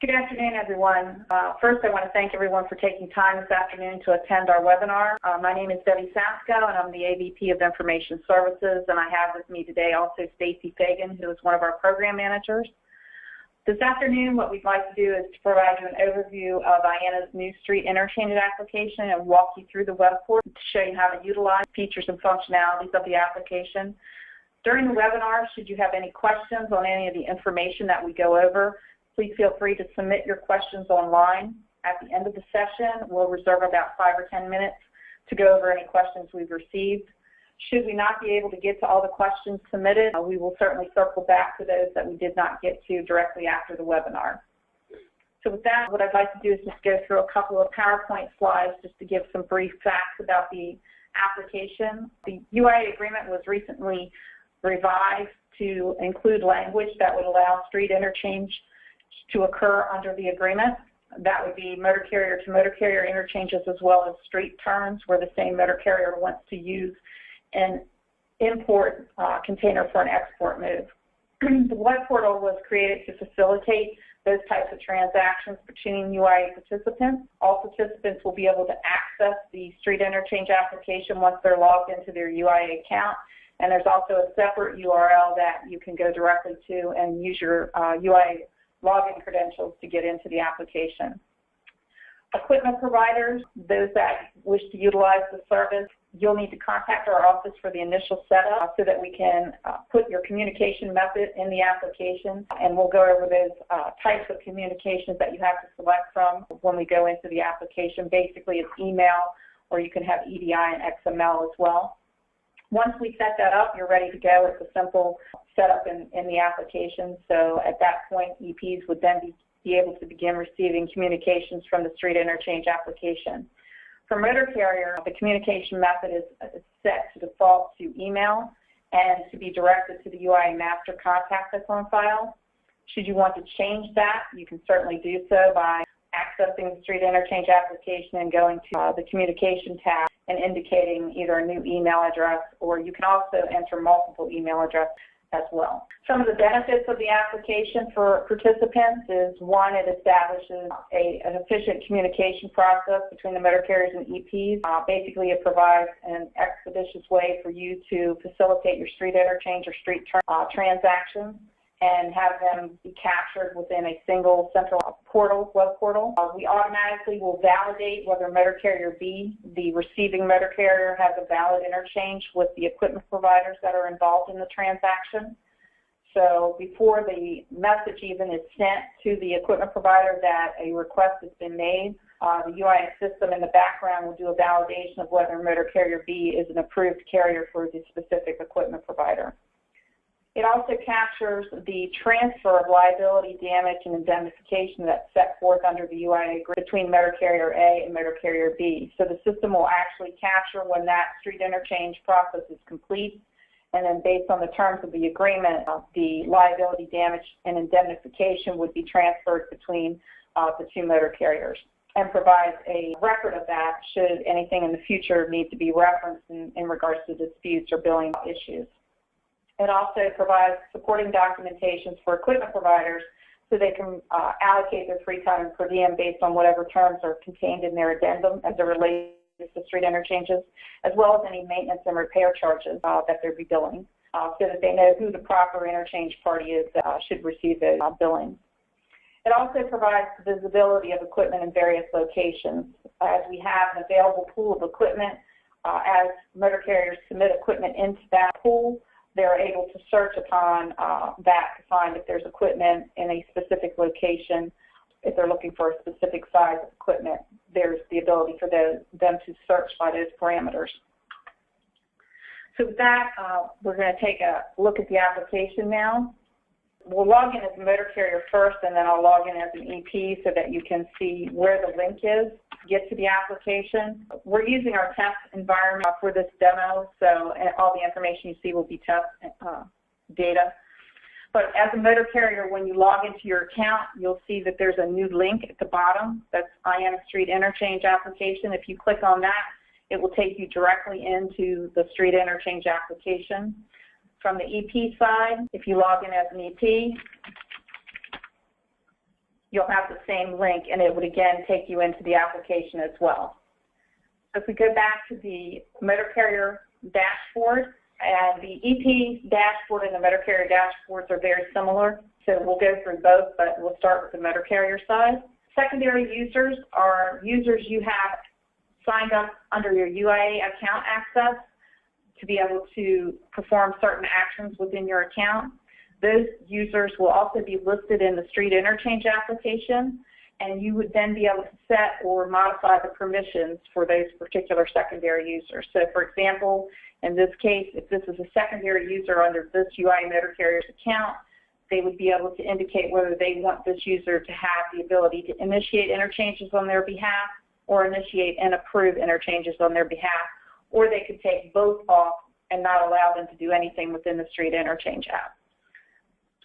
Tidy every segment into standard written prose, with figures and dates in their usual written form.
Good afternoon, everyone. First, I want to thank everyone for taking time this afternoon to attend our webinar. My name is Debbie Sasko, and I'm the AVP of Information Services, and I have with me today also Stacy Fagan, who is one of our program managers. This afternoon, what we'd like to do is to provide you an overview of IANA's new street interchange application and walk you through the web portal to show you how to utilize features and functionalities of the application. During the webinar, should you have any questions on any of the information that we go over, please feel free to submit your questions online. At the end of the session, we'll reserve about 5 or 10 minutes to go over any questions we've received. Should we not be able to get to all the questions submitted, we will certainly circle back to those that we did not get to directly after the webinar. So with that, what I'd like to do is just go through a couple of PowerPoint slides just to give some brief facts about the application. The UIA agreement was recently revised to include language that would allow street interchange to occur under the agreement. That would be motor carrier to motor carrier interchanges as well as street turns where the same motor carrier wants to use an import container for an export move. The web portal was created to facilitate those types of transactions between UIA participants. All participants will be able to access the street interchange application once they're logged into their UIA account. And there's also a separate URL that you can go directly to and use your UIA login credentials to get into the application. Equipment providers, those that wish to utilize the service, you'll need to contact our office for the initial setup so that we can put your communication method in the application, and we'll go over those types of communications that you have to select from when we go into the application. Basically, it's email, or you can have EDI and XML as well. Once we set that up, you're ready to go. It's a simple setup in the application. So at that point, EPs would then be able to begin receiving communications from the street interchange application. For motor carrier, the communication method is set to default to email and to be directed to the UIA master contact that's on file. Should you want to change that, you can certainly do so by accessing the street interchange application and going to the communication tab and indicating either a new email address, or you can also enter multiple email addresses as well. Some of the benefits of the application for participants is, one, it establishes an efficient communication process between the motor carriers and EPs. Basically, it provides an expeditious way for you to facilitate your street interchange or street transactions and have them be captured within a single central portal, web portal. We automatically will validate whether motor carrier B, the receiving motor carrier, has a valid interchange with the equipment providers that are involved in the transaction. So before the message even is sent to the equipment provider that a request has been made, the UIA system in the background will do a validation of whether motor carrier B is an approved carrier for the specific equipment provider. It also captures the transfer of liability, damage, and indemnification that's set forth under the UIA agreement between motor carrier A and motor carrier B. So the system will actually capture when that street interchange process is complete, and then based on the terms of the agreement, the liability, damage, and indemnification would be transferred between the two motor carriers, and provides a record of that should anything in the future need to be referenced in regards to disputes or billing issues. It also provides supporting documentations for equipment providers so they can allocate their free time and per diem based on whatever terms are contained in their addendum as it relates to street interchanges, as well as any maintenance and repair charges that they'll be billing, so that they know who the proper interchange party is that should receive those billings. It also provides visibility of equipment in various locations. As we have an available pool of equipment, as motor carriers submit equipment into that pool, they're able to search upon that to find if there's equipment in a specific location. If they're looking for a specific size of equipment, there's the ability for them to search by those parameters. So with that, we're going to take a look at the application now. We'll log in as a motor carrier first, and then I'll log in as an EP so that you can see where the link is to get to the application. We're using our test environment for this demo, so all the information you see will be test data. But as a motor carrier, when you log into your account, you'll see that there's a new link at the bottom. That's IANA Street Interchange application. If you click on that, it will take you directly into the Street Interchange application. From the EP side, if you log in as an EP, you'll have the same link, and it would again take you into the application as well. So if we go back to the motor carrier dashboard, and the EP dashboard and the motor carrier dashboards are very similar, so we'll go through both, but we'll start with the motor carrier side. Secondary users are users you have signed up under your UIA account access to be able to perform certain actions within your account. Those users will also be listed in the street interchange application, and you would then be able to set or modify the permissions for those particular secondary users. So for example, in this case, if this is a secondary user under this UIA motor carrier's account, they would be able to indicate whether they want this user to have the ability to initiate interchanges on their behalf or initiate and approve interchanges on their behalf, or they could take both off and not allow them to do anything within the street interchange app.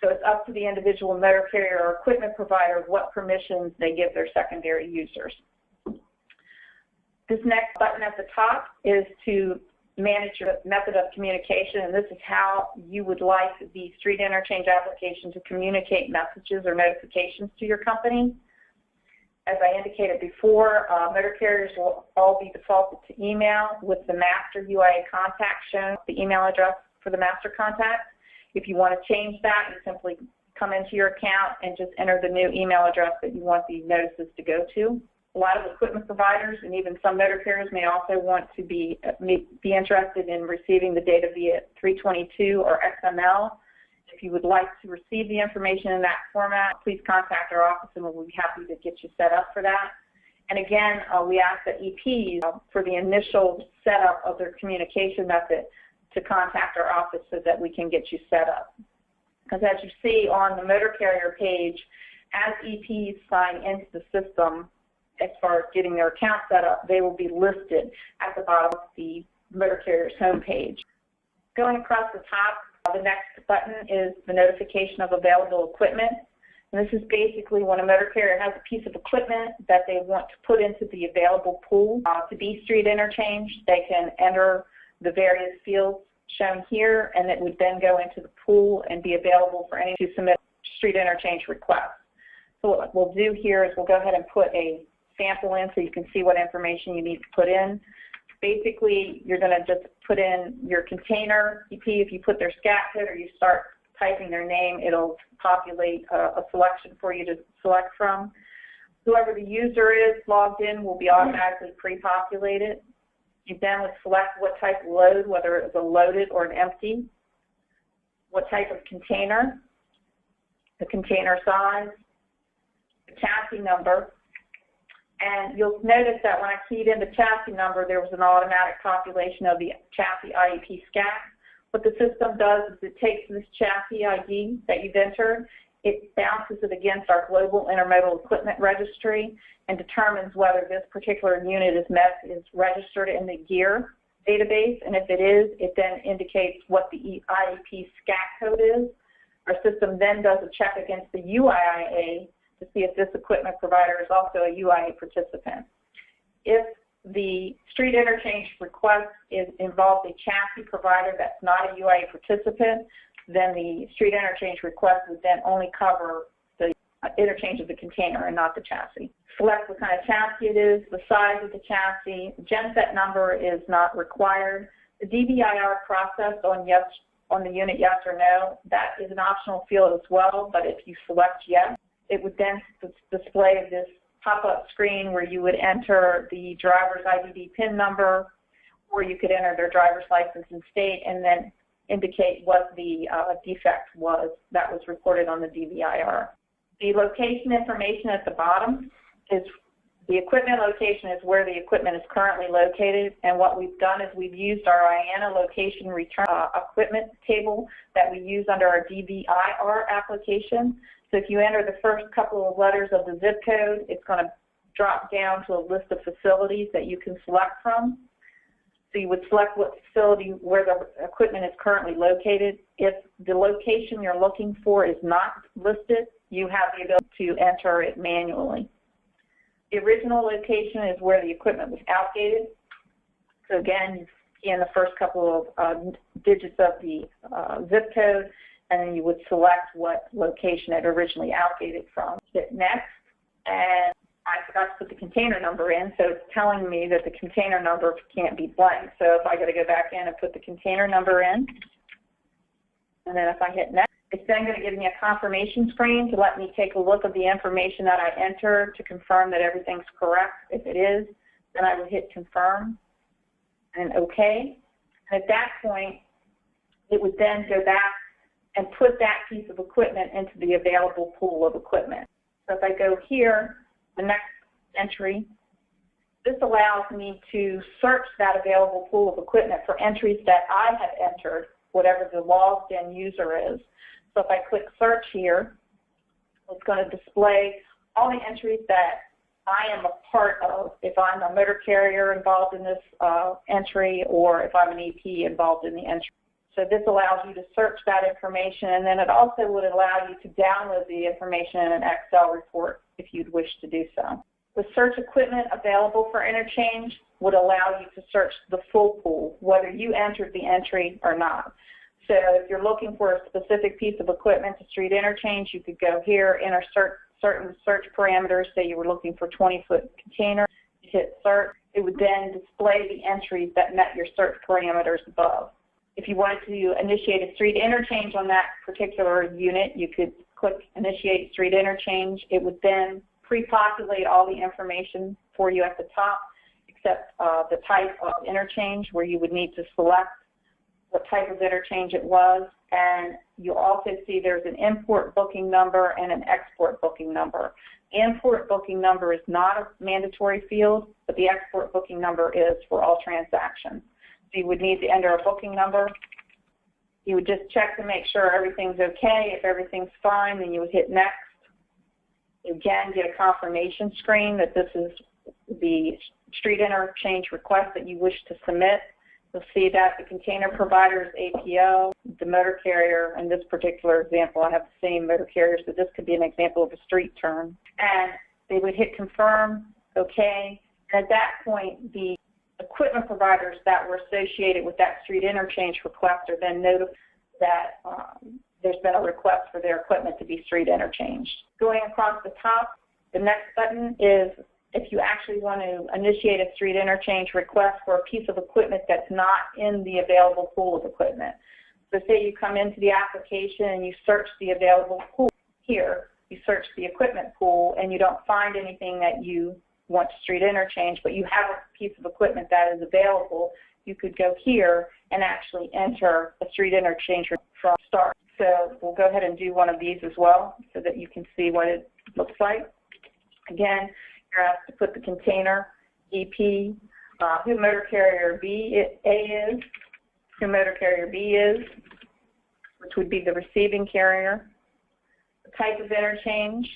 So it's up to the individual motor carrier or equipment provider what permissions they give their secondary users. This next button at the top is to manage your method of communication, and this is how you would like the street interchange application to communicate messages or notifications to your company. As I indicated before, motor carriers will all be defaulted to email with the master UIA contact shown, the email address for the master contact. If you want to change that, you simply come into your account and just enter the new email address that you want the notices to go to. A lot of equipment providers and even some motor carriers may also want to be interested in receiving the data via 322 or XML. If you would like to receive the information in that format, please contact our office and we'll be happy to get you set up for that. And again, we ask that EPs, for the initial setup of their communication method, to contact our office so that we can get you set up. Because as you see on the motor carrier page, as EPs sign into the system, as far as getting their account set up, they will be listed at the bottom of the motor carrier's homepage. Going across the top, the next button is the notification of available equipment. And this is basically when a motor carrier has a piece of equipment that they want to put into the available pool to be street interchange, they can enter the various fields shown here, and it would then go into the pool and be available for any to submit street interchange requests. So what we'll do here is we'll go ahead and put a sample in so you can see what information you need to put in. Basically, you're going to just put in your container EP. If you put their scat code or you start typing their name, it'll populate a selection for you to select from. Whoever the user is logged in will be automatically pre-populated. You then would select what type of load, whether it's a loaded or an empty, what type of container, the container size, the chassis number. And you'll notice that when I keyed in the chassis number, there was an automatic population of the chassis IEP scat. What the system does is it takes this chassis ID that you've entered, it bounces it against our global intermodal equipment registry and determines whether this particular unit is registered in the gear database. And if it is, it then indicates what the IEP scat code is. Our system then does a check against the UIA to see if this equipment provider is also a UIA participant. If the street interchange request involves a chassis provider that's not a UIA participant, then the street interchange request would then only cover the interchange of the container and not the chassis. Select what kind of chassis it is, the size of the chassis, the genset number is not required. The DVIR process on the unit, yes or no, that is an optional field as well, but if you select yes, it would then display this pop-up screen where you would enter the driver's IDD PIN number, or you could enter their driver's license and state and then indicate what the defect was that was reported on the DVIR. The location information at the bottom is the equipment location is where the equipment is currently located, and what we've done is we've used our IANA location return equipment table that we use under our DVIR application. So if you enter the first couple of letters of the zip code, it's going to drop down to a list of facilities that you can select from. So you would select what facility where the equipment is currently located. If the location you're looking for is not listed, you have the ability to enter it manually. The original location is where the equipment was outgated. So again, you see in the first couple of digits of the zip code, and then you would select what location it originally allocated from. Hit next, and I forgot to put the container number in, so it's telling me that the container number can't be blank. So if I got to go back in and put the container number in, and then if I hit next, it's then going to give me a confirmation screen to let me take a look at the information that I entered to confirm that everything's correct. If it is, then I would hit confirm and OK. And at that point, it would then go back and put that piece of equipment into the available pool of equipment. So if I go here, the next entry, this allows me to search that available pool of equipment for entries that I have entered, whatever the logged in user is. So if I click search here, it's going to display all the entries that I am a part of, if I'm a motor carrier involved in this entry, or if I'm an EP involved in the entry. So this allows you to search that information, and then it also would allow you to download the information in an Excel report if you'd wish to do so. The search equipment available for interchange would allow you to search the full pool, whether you entered the entry or not. So if you're looking for a specific piece of equipment to street interchange, you could go here, enter certain search parameters. Say you were looking for 20-foot container, you hit search. It would then display the entries that met your search parameters above. If you wanted to initiate a street interchange on that particular unit, you could click Initiate Street Interchange. It would then pre-populate all the information for you at the top, except the type of interchange, where you would need to select what type of interchange it was. And you'll also see there's an import booking number and an export booking number. The import booking number is not a mandatory field, but the export booking number is for all transactions. So you would need to enter a booking number. You would just check to make sure everything's okay. If everything's fine, then you would hit next. Again, get a confirmation screen that this is the street interchange request that you wish to submit. You'll see that the container provider's APO, the motor carrier. In this particular example, I have the same motor carrier, so this could be an example of a street turn. And they would hit confirm, okay. And at that point, the equipment providers that were associated with that street interchange request are then notified that there's been a request for their equipment to be street interchanged. Going across the top, the next button is if you actually want to initiate a street interchange request for a piece of equipment that's not in the available pool of equipment. So say you come into the application and you search the available pool here, you search the equipment pool and you don't find anything that you want to street interchange, but you have a piece of equipment that is available, you could go here and actually enter a street interchange from start. So we'll go ahead and do one of these as well so that you can see what it looks like. Again, you're asked to put the container, EP, who motor carrier A is, who motor carrier B is, which would be the receiving carrier, the type of interchange,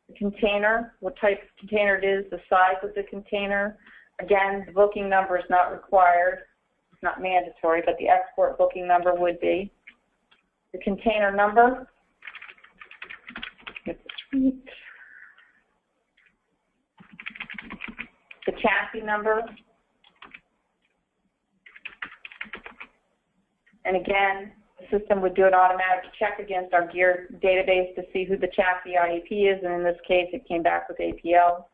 the container, what type of container it is, the size of the container. Again, the booking number is not required. It's not mandatory, but the export booking number would be. The container number, the chassis number, and again, the system would do an automatic check against our gear database to see who the chassis IEP is, and in this case, it came back with APL.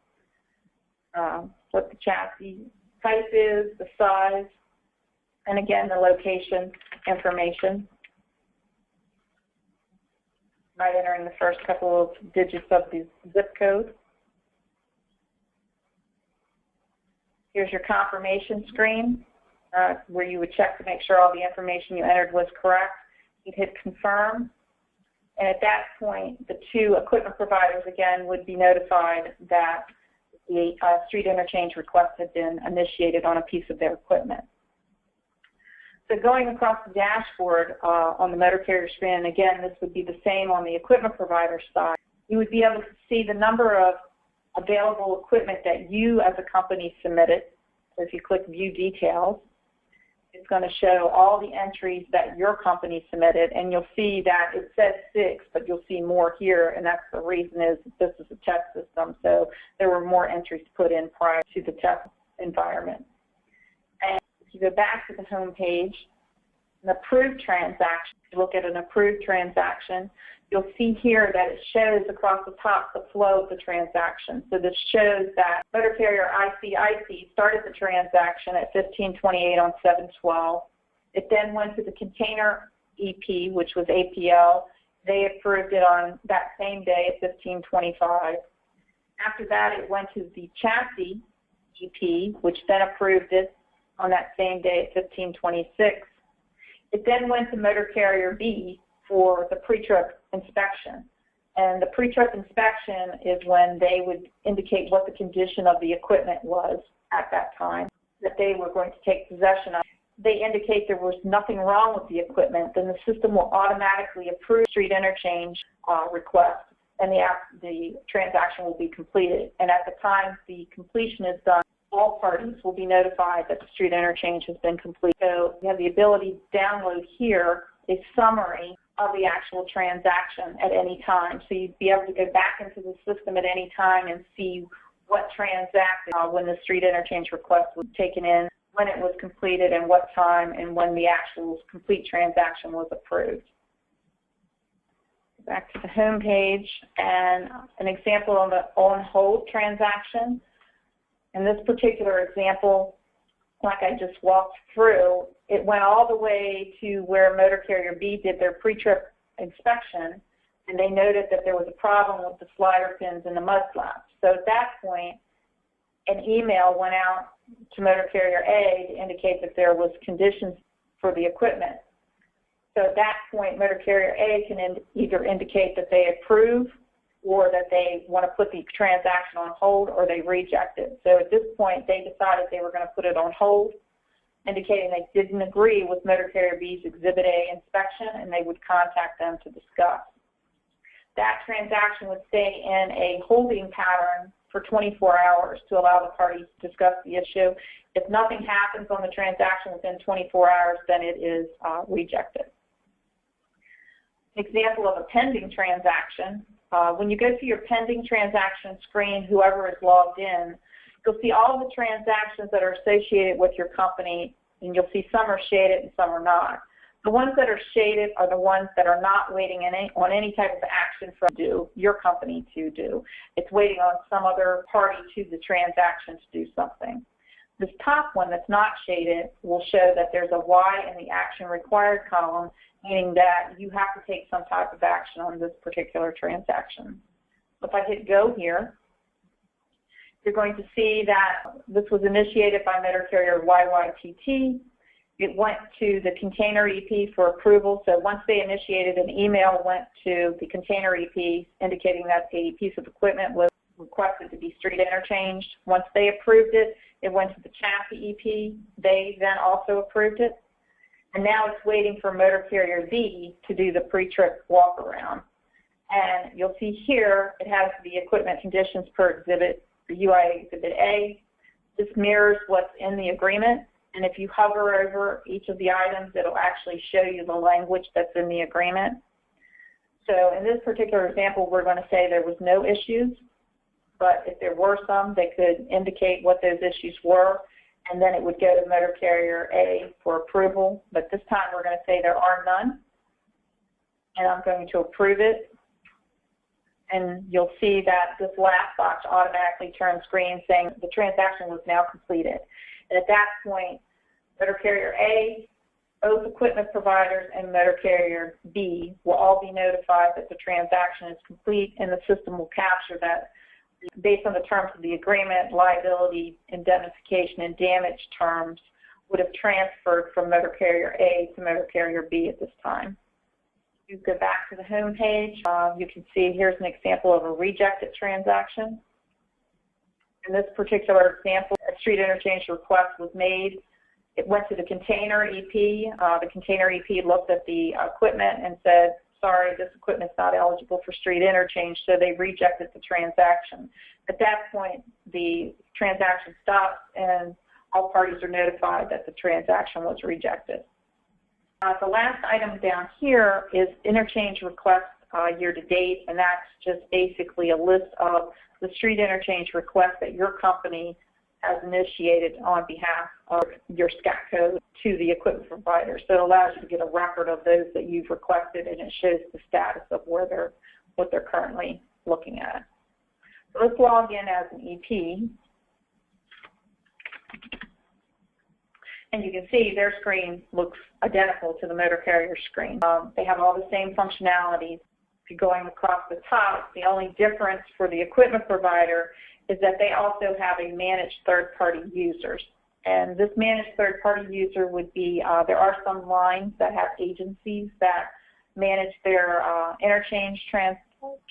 What the chassis type is, the size, and again, the location information. By entering the first couple of digits of the zip code. Here's your confirmation screen where you would check to make sure all the information you entered was correct. You'd hit confirm, and at that point, the two equipment providers again would be notified that the street interchange request had been initiated on a piece of their equipment. So going across the dashboard on the motor carrier screen, again, this would be the same on the equipment provider side. You would be able to see the number of available equipment that you as a company submitted. So if you click View Details, it's going to show all the entries that your company submitted, and you'll see that it says 6, but you'll see more here, and that's the reason is this is a test system, so there were more entries put in prior to the test environment. And if you go back to the home page, An approved transaction. Look at an approved transaction. You'll see here that it shows across the top the flow of the transaction. So this shows that motor carrier ICIC started the transaction at 1528 on 7/12. It then went to the container EP, which was APL. They approved it on that same day at 1525. After that, it went to the chassis EP, which then approved it on that same day at 1526. It then went to motor carrier B for the pre-trip inspection. And the pre-trip inspection is when they would indicate what the condition of the equipment was at that time that they were going to take possession of. They indicate there was nothing wrong with the equipment, then the system will automatically approve street interchange request, and the transaction will be completed. And at the time the completion is done, all parties will be notified that the street interchange has been completed. So you have the ability to download here a summary of the actual transaction at any time. So you'd be able to go back into the system at any time and see what transacted when the street interchange request was taken in, when it was completed, and what time, and when the actual complete transaction was approved. Back to the home page, and an example of an on-hold transaction. In this particular example, like I just walked through, it went all the way to where motor carrier B did their pre-trip inspection, and they noted that there was a problem with the slider pins and the mud flaps. So at that point, an email went out to motor carrier A to indicate that there was conditions for the equipment. So at that point, motor carrier A can either indicate that they approve, or that they want to put the transaction on hold, or they reject it. So at this point, they decided they were going to put it on hold, indicating they didn't agree with motor carrier B's Exhibit A inspection, and they would contact them to discuss. That transaction would stay in a holding pattern for 24 hours to allow the parties to discuss the issue. If nothing happens on the transaction within 24 hours, then it is rejected. An example of a pending transaction. When you go to your pending transaction screen, whoever is logged in, you'll see all the transactions that are associated with your company, and you'll see some are shaded and some are not. The ones that are shaded are the ones that are not waiting on any type of action from your company to do. It's waiting on some other party to the transaction to do something. This top one that's not shaded will show that there's a Y in the action required column, meaning that you have to take some type of action on this particular transaction. If I hit go here, you're going to see that this was initiated by motor carrier YYTT. It went to the container EP for approval. So once they initiated, an email went to the container EP indicating that a piece of equipment was requested to be street interchanged. Once they approved it, it went to the chassis EP. They then also approved it. And now it's waiting for motor carrier B to do the pre-trip walk around. And you'll see here it has the equipment conditions per exhibit, the UIA Exhibit A. This mirrors what's in the agreement. And if you hover over each of the items, it'll actually show you the language that's in the agreement. So in this particular example, we're going to say there was no issues. But if there were some, they could indicate what those issues were, and then it would go to motor carrier A for approval. But this time we're going to say there are none, and I'm going to approve it. And you'll see that this last box automatically turns green, saying the transaction was now completed. And at that point, motor carrier A, both equipment providers, and motor carrier B will all be notified that the transaction is complete, and the system will capture that based on the terms of the agreement, liability, indemnification, and damage terms would have transferred from motor carrier A to motor carrier B at this time. You go back to the home page. You can see here's an example of a rejected transaction. In this particular example, a street interchange request was made. It went to the container EP. The container EP looked at the equipment and said, sorry, this equipment's not eligible for street interchange, so they rejected the transaction. At that point, the transaction stops and all parties are notified that the transaction was rejected. The last item down here is interchange requests year to date, and that's just basically a list of the street interchange requests that your company has initiated on behalf of your SCAC code to the equipment provider. So it allows you to get a record of those that you've requested, and it shows the status of what they're currently looking at. So let's log in as an EP. And you can see their screen looks identical to the motor carrier screen. They have all the same functionalities. If you're going across the top, the only difference for the equipment provider is that they also have a managed third-party users. And this managed third-party user would be, there are some lines that have agencies that manage their interchange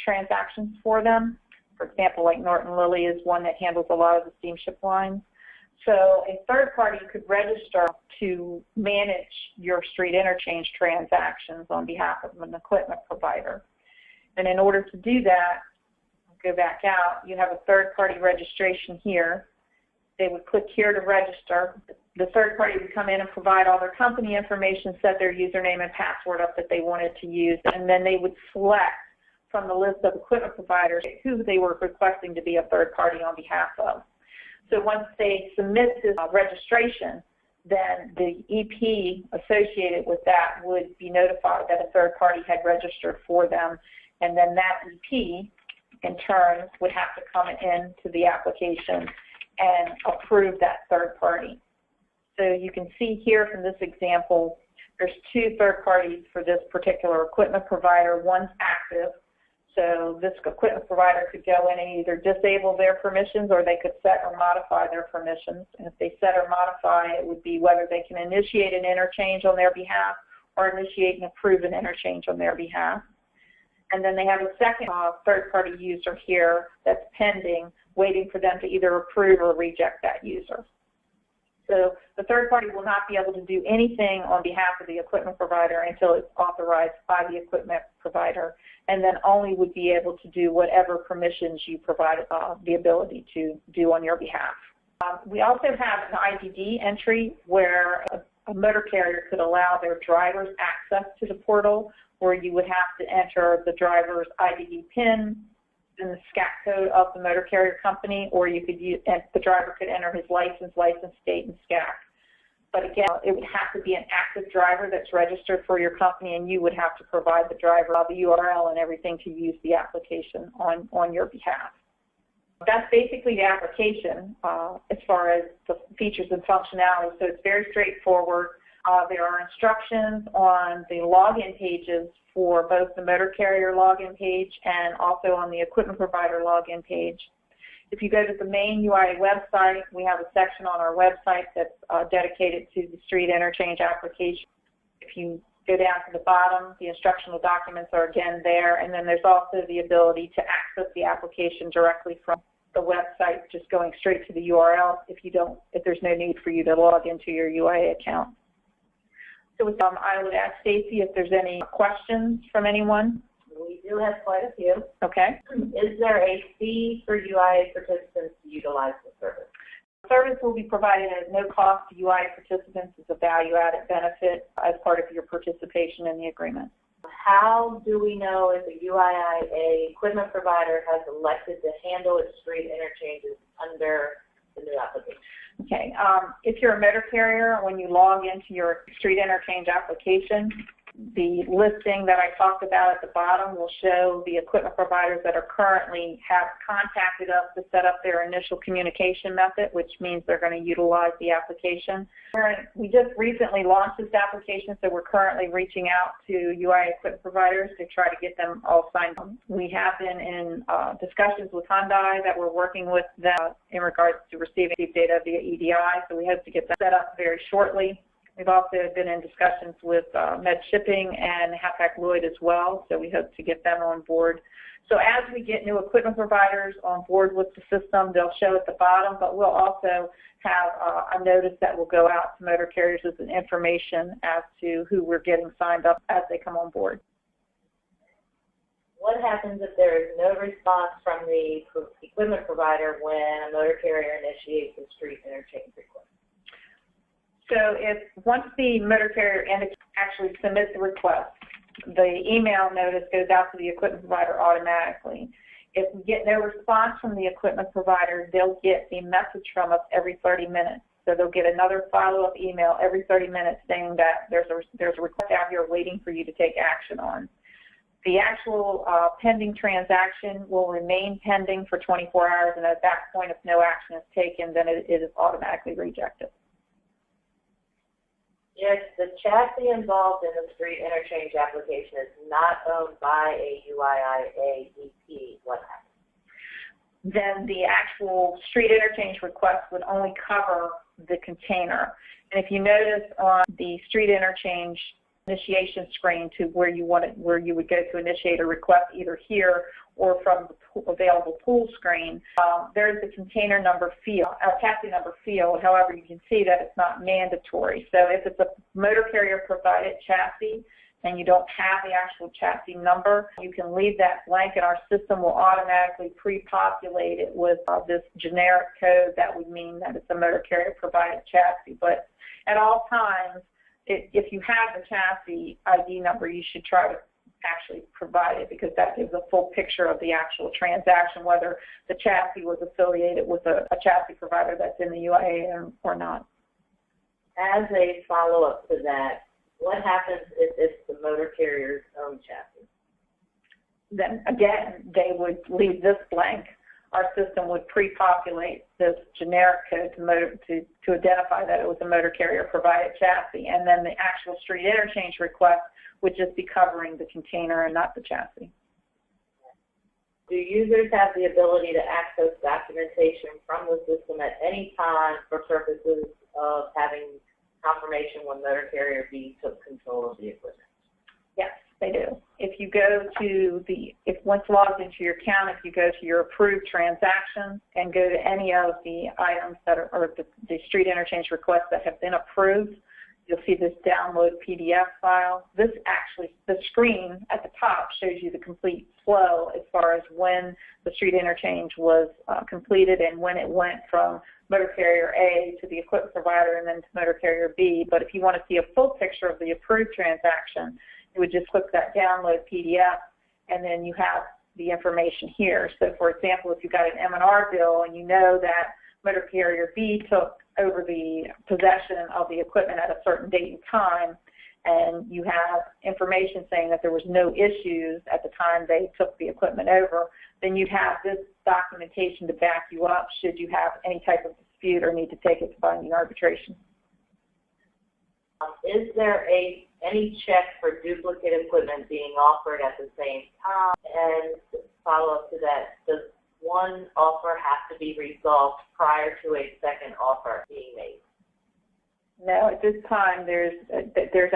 transactions for them. For example, like Norton Lilly is one that handles a lot of the steamship lines. So a third party could register to manage your street interchange transactions on behalf of an equipment provider. And in order to do that, go back out, you have a third party registration here. They would click here to register. The third party would come in and provide all their company information, set their username and password up that they wanted to use, and then they would select from the list of equipment providers who they were requesting to be a third party on behalf of. So once they submit this registration, then the EP associated with that would be notified that a third party had registered for them, and then that EP in turn would have to come into the application and approve that third party. So you can see here from this example, there's two third parties for this particular equipment provider. One's active, so this equipment provider could go in and either disable their permissions or they could set or modify their permissions. And if they set or modify, it would be whether they can initiate an interchange on their behalf or initiate and approve an interchange on their behalf. And then they have a second third-party user here that's pending, waiting for them to either approve or reject that user. So the third party will not be able to do anything on behalf of the equipment provider until it's authorized by the equipment provider, and then only would be able to do whatever permissions you provide the ability to do on your behalf. We also have an IDD entry where a motor carrier could allow their drivers access to the portal, where you would have to enter the driver's IDD PIN in the SCAC code of the motor carrier company, or you could use, and the driver could enter his license state, and SCAC. But again, it would have to be an active driver that's registered for your company, and you would have to provide the driver the URL and everything to use the application on your behalf. That's basically the application as far as the features and functionality. So it's very straightforward. There are instructions on the login pages for both the motor carrier login page and also on the equipment provider login page. If you go to the main UIA website, we have a section on our website that's dedicated to the street interchange application. If you go down to the bottom, the instructional documents are again there, and then there's also the ability to access the application directly from the website, just going straight to the URL if there's no need for you to log into your UIA account. So with I would ask Stacy if there's any questions from anyone. We do have quite a few. Okay. Is there a fee for UIA participants to utilize the service? The service will be provided at no cost to UIA participants as a value-added benefit as part of your participation in the agreement. How do we know if a UIA equipment provider has elected to handle its street interchanges under the new application? Okay, if you're a motor carrier, when you log into your street interchange application, the listing that I talked about at the bottom will show the equipment providers that are currently have contacted us to set up their initial communication method, which means they're going to utilize the application. We just recently launched this application, so we're currently reaching out to UIA equipment providers to try to get them all signed up. We have been in discussions with Hyundai that we're working with them in regards to receiving data via EDI, so we hope to get that set up very shortly. We've also been in discussions with Med Shipping and Hapag-Lloyd as well, so we hope to get them on board. So as we get new equipment providers on board with the system, they'll show at the bottom, but we'll also have a notice that will go out to motor carriers as an information as to who we're getting signed up as they come on board. What happens if there is no response from the equipment provider when a motor carrier initiates a street interchange request? So once the motor carrier actually submits the request, the email notice goes out to the equipment provider automatically. If we get no response from the equipment provider, they'll get a message from us every 30 minutes. So they'll get another follow-up email every 30 minutes saying that there's a request out here waiting for you to take action on. The actual pending transaction will remain pending for 24 hours, and at that point, if no action is taken, then it is automatically rejected. Yes, the chassis involved in the street interchange application is not owned by a UIIA EP. What happens? Then the actual street interchange request would only cover the container. And if you notice on the street interchange initiation screen to where you would go to initiate a request either here or from the available pool screen, there's the container number field, chassis number field. However, you can see that it's not mandatory. So if it's a motor carrier provided chassis and you don't have the actual chassis number, you can leave that blank and our system will automatically pre-populate it with this generic code that would mean that it's a motor carrier provided chassis. But at all times, if you have the chassis ID number, you should try to actually provide it because that gives a full picture of the actual transaction, whether the chassis was affiliated with a chassis provider that's in the UIA or not. As a follow-up to that, what happens if it's the motor carrier's own chassis? Then again, they would leave this blank. Our system would pre-populate this generic code to identify that it was a motor carrier provided chassis, and then the actual street interchange request would just be covering the container and not the chassis. Do users have the ability to access documentation from the system at any time for purposes of having confirmation when motor carrier B took control of the equipment? Yes, they do. If you go to once logged into your account, if you go to your approved transactions and go to any of the items that are, or the street interchange requests that have been approved, you'll see this download PDF file. This actually, the screen at the top shows you the complete flow as far as when the street interchange was completed and when it went from motor carrier A to the equipment provider and then to motor carrier B. But if you want to see a full picture of the approved transaction, you would just click that download PDF and then you have the information here. So for example, if you got an M&R bill and you know that motor carrier B took over the possession of the equipment at a certain date and time, and you have information saying that there was no issues at the time they took the equipment over, then you'd have this documentation to back you up should you have any type of dispute or need to take it to binding arbitration. Is there any check for duplicate equipment being offered at the same time? And follow up to that, does one offer have to be resolved prior to a second offer being made? No, at this time there's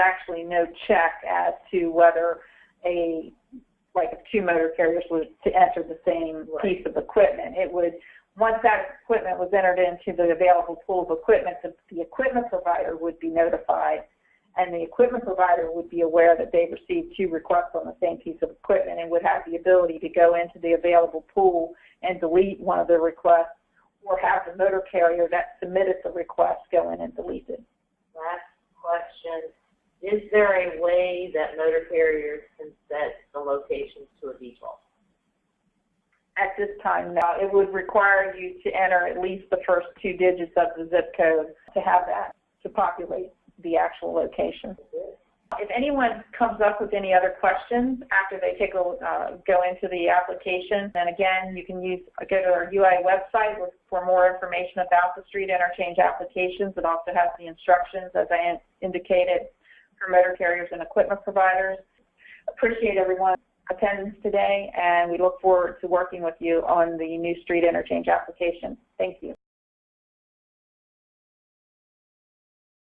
actually no check as to whether if two motor carriers were to enter the same piece of equipment. It would, once that equipment was entered into the available pool of equipment, the equipment provider would be notified, and the equipment provider would be aware that they received two requests on the same piece of equipment and would have the ability to go into the available pool and delete one of the requests, or have the motor carrier that submitted the request go in and delete it. Last question. Is there a way that motor carriers can set the locations to a default? At this time, no. It would require you to enter at least the first two digits of the zip code to have that, to populate the actual location. If anyone comes up with any other questions after they go into the application, then again, you can go to our UI website for more information about the street interchange applications. It also has the instructions, as I indicated, for motor carriers and equipment providers. Appreciate everyone's attendance today, and we look forward to working with you on the new street interchange application. Thank you.